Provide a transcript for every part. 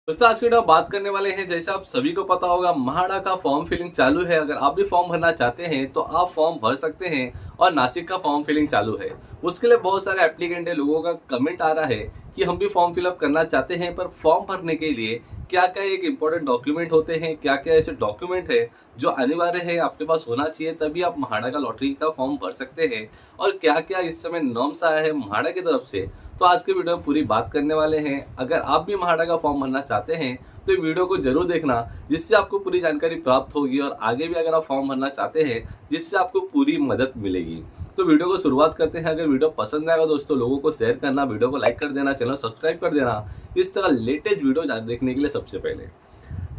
दोस्तों आज की वीडियो में बात करने वाले हैं। जैसे आप सभी को पता होगा, म्हाडा का फॉर्म फिलिंग चालू है। अगर आप भी फॉर्म भरना चाहते हैं तो आप फॉर्म भर सकते हैं। और नासिक का फॉर्म फिलिंग चालू है, उसके लिए बहुत सारे एप्लीकेंट है, लोगों का कमेंट आ रहा है कि हम भी फॉर्म फिलअप करना चाहते हैं, पर फॉर्म भरने के लिए क्या क्या एक इंपॉर्टेंट डॉक्यूमेंट होते हैं, क्या क्या ऐसे डॉक्यूमेंट है जो अनिवार्य है आपके पास होना चाहिए, तभी आप म्हाडा का लॉटरी का फॉर्म भर सकते हैं। और क्या क्या इस समय नॉर्म्स आया है म्हाडा की तरफ से, तो आज के वीडियो में पूरी बात करने वाले हैं। अगर आप भी म्हाडा का फॉर्म भरना चाहते हैं तो ये वीडियो को जरूर देखना, जिससे आपको पूरी जानकारी प्राप्त होगी और आगे भी अगर आप फॉर्म भरना चाहते हैं जिससे आपको पूरी मदद मिलेगी। तो वीडियो को शुरुआत करते हैं। अगर वीडियो पसंद आएगा दोस्तों, लोगों को शेयर करना, वीडियो को लाइक कर देना, चैनल सब्सक्राइब कर देना, इस तरह लेटेस्ट वीडियो देखने के लिए। सबसे पहले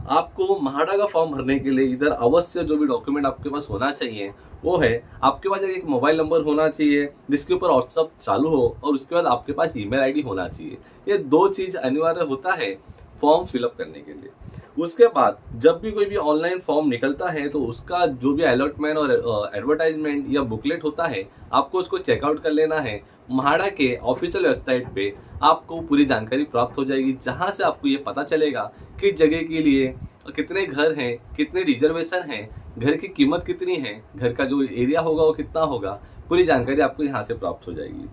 आपको म्हाडा का फॉर्म भरने के लिए इधर अवश्य जो भी डॉक्यूमेंट आपके पास होना चाहिए वो है, आपके पास एक मोबाइल नंबर होना चाहिए जिसके ऊपर व्हाट्सअप चालू हो, और उसके बाद आपके पास ईमेल आईडी होना चाहिए। ये दो चीज अनिवार्य होता है फॉर्म फिलअप करने के लिए। उसके बाद जब भी कोई भी ऑनलाइन फॉर्म निकलता है तो उसका जो भी अलॉटमेंट और एडवर्टाइजमेंट या बुकलेट होता है, आपको उसको चेकआउट कर लेना है। म्हाडा के ऑफिशियल वेबसाइट पे आपको पूरी जानकारी प्राप्त हो जाएगी, जहां से आपको ये पता चलेगा कि जगह के लिए कितने घर हैं, कितने रिजर्वेशन हैं, घर की कीमत कितनी है, घर का जो एरिया होगा वो कितना होगा, पूरी जानकारी आपको यहाँ से प्राप्त हो जाएगी।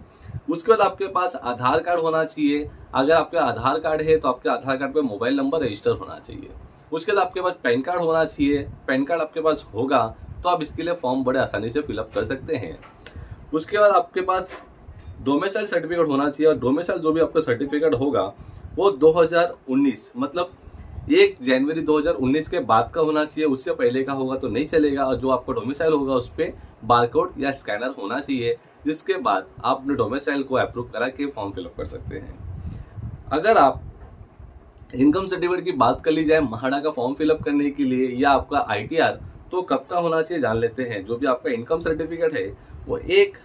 उसके बाद आपके पास आधार कार्ड होना चाहिए। अगर आपके आधार कार्ड है तो आपके आधार कार्ड पे मोबाइल नंबर रजिस्टर होना चाहिए। उसके बाद आपके पास पैन कार्ड होना चाहिए। पैन कार्ड आपके पास होगा तो आप इसके लिए फॉर्म बड़े आसानी से फिलअप कर सकते हैं। उसके बाद आपके पास डोमिसाइल सर्टिफिकेट होना चाहिए, और डोमिसाइल जो भी आपका सर्टिफिकेट होगा वो 2019 मतलब 1 जनवरी 2019 के बाद का होना चाहिए। उससे पहले का होगा तो नहीं चलेगा। और जो आपका डोमिसाइल होगा उस पर बारकोड या स्कैनर होना चाहिए, जिसके बाद आप अपने डोमिसाइल को अप्रूव करा के फॉर्म फिलअप कर सकते हैं। अगर आप इनकम सर्टिफिकेट की बात कर ली जाए म्हाडा का फॉर्म फिलअप करने के लिए, या आपका ITR, तो कब का होना चाहिए जान लेते हैं। जो भी आपका इनकम सर्टिफिकेट है वो 1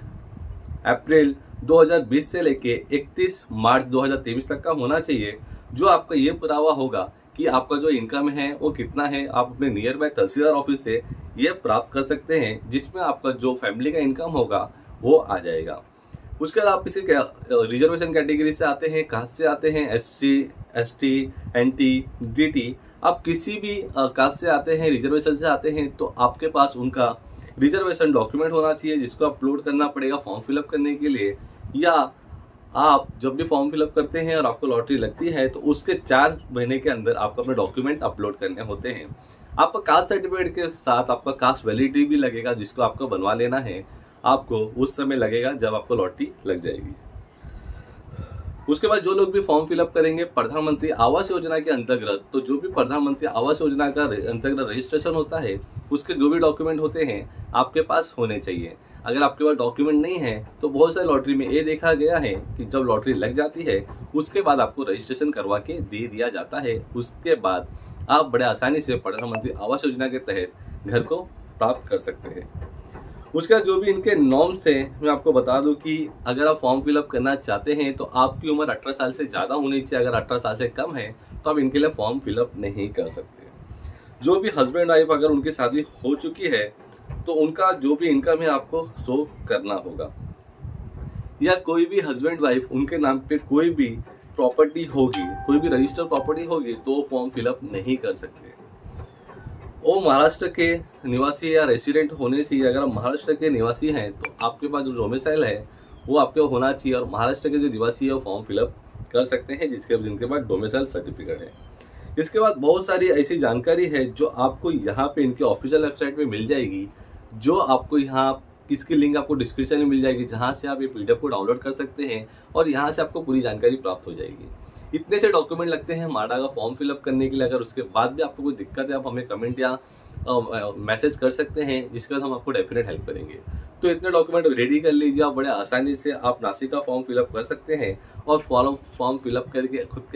अप्रैल 2020 से लेके 31 मार्च 2023 तक का होना चाहिए। जो आपका ये पुरावा होगा कि आपका जो इनकम है वो कितना है, आप अपने नियर बाय तहसीलदार ऑफिस से ये प्राप्त कर सकते हैं, जिसमें आपका जो फैमिली का इनकम होगा वो आ जाएगा। उसके बाद आप किसी रिजर्वेशन कैटेगरी से आते हैं, कास्ट से आते हैं, SC ST NT DT, आप किसी भी कास्ट से आते हैं, रिजर्वेशन से आते हैं, तो आपके पास उनका रिजर्वेशन डॉक्यूमेंट होना चाहिए जिसको अपलोड करना पड़ेगा फॉर्म फिलअप करने के लिए। या आप जब भी फॉर्म फिलअप करते हैं और आपको लॉटरी लगती है तो उसके 4 महीने के अंदर आपको अपने डॉक्यूमेंट अपलोड करने होते हैं। आपका कास्ट सर्टिफिकेट के साथ आपका कास्ट वैलिडिटी भी लगेगा, जिसको आपको बनवा लेना है। आपको उस समय लगेगा जब आपको लॉटरी लग जाएगी। उसके बाद जो लोग भी फॉर्म फिलअप करेंगे प्रधानमंत्री आवास योजना के अंतर्गत, तो जो भी प्रधानमंत्री आवास योजना का अंतर्गत रजिस्ट्रेशन होता है, उसके जो भी डॉक्यूमेंट होते हैं आपके पास होने चाहिए। अगर आपके पास डॉक्यूमेंट नहीं है तो बहुत सारी लॉटरी में ये देखा गया है कि जब लॉटरी लग जाती है उसके बाद आपको रजिस्ट्रेशन करवा के दे दिया जाता है। उसके बाद आप बड़े आसानी से प्रधानमंत्री आवास योजना के तहत घर को प्राप्त कर सकते हैं। उसके बाद जो भी इनके नॉर्म्स हैं मैं आपको बता दूं कि अगर आप फॉर्म फिलअप करना चाहते हैं तो आपकी उम्र 18 साल से ज़्यादा होनी चाहिए। अगर 18 साल से कम है तो आप इनके लिए फॉर्म फिलअप नहीं कर सकते। जो भी हस्बैंड वाइफ अगर उनकी शादी हो चुकी है तो उनका जो भी इनकम है आपको शो करना होगा। या कोई भी हस्बैंड वाइफ उनके नाम पे कोई भी प्रॉपर्टी होगी, कोई भी रजिस्टर्ड प्रॉपर्टी होगी, तो फॉर्म फिलअप नहीं कर सकते। वो महाराष्ट्र के निवासी या रेसिडेंट होने चाहिए। अगर आप महाराष्ट्र के निवासी हैं तो आपके पास जो डोमिसाइल है वो आपके होना चाहिए, और महाराष्ट्र के जो निवासी है वो फॉर्म फिलअप कर सकते हैं जिनके पास डोमिसाइल सर्टिफिकेट है। इसके बाद बहुत सारी ऐसी जानकारी है जो आपको यहाँ पे इनके ऑफिशियल वेबसाइट पे मिल जाएगी, जो आपको यहाँ इसकी लिंक आपको डिस्क्रिप्शन में मिल जाएगी, जहाँ से आप ये PDF को डाउनलोड कर सकते हैं और यहाँ से आपको पूरी जानकारी प्राप्त हो जाएगी। इतने से डॉक्यूमेंट लगते हैं म्हाडा का फॉर्म फिलअप करने के लिए। अगर उसके बाद भी आपको कोई दिक्कत है आप हमें कमेंट या मैसेज कर सकते हैं, जिसके बाद हम आपको डेफिनेट हेल्प करेंगे। तो इतने डॉक्यूमेंट रेडी कर लीजिए, आप बड़े आसानी से आप नासिक का फॉर्म फिलअप कर सकते हैं और फॉर्म फिलअप करके खुद के